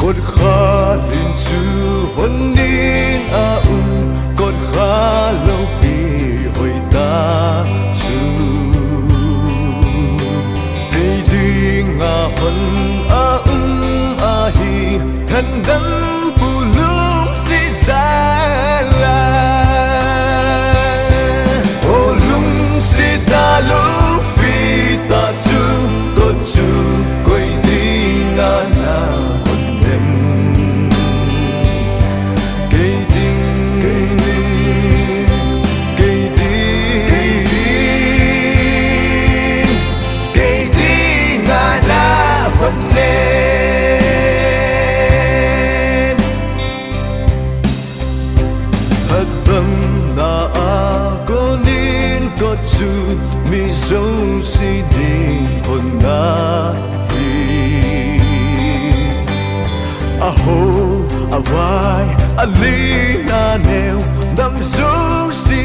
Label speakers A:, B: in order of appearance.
A: cột khá lên chú hôn nín à cột khá lâu bì hồi ta chú cây đi ngà hôn à hi thân đắm bù lung xí ra la ô lung xí ta lu bì ta chú cột chú quay đi ngà na chú mi dấu si đình hồn na hi a ho a vai a li na neo nam dấu si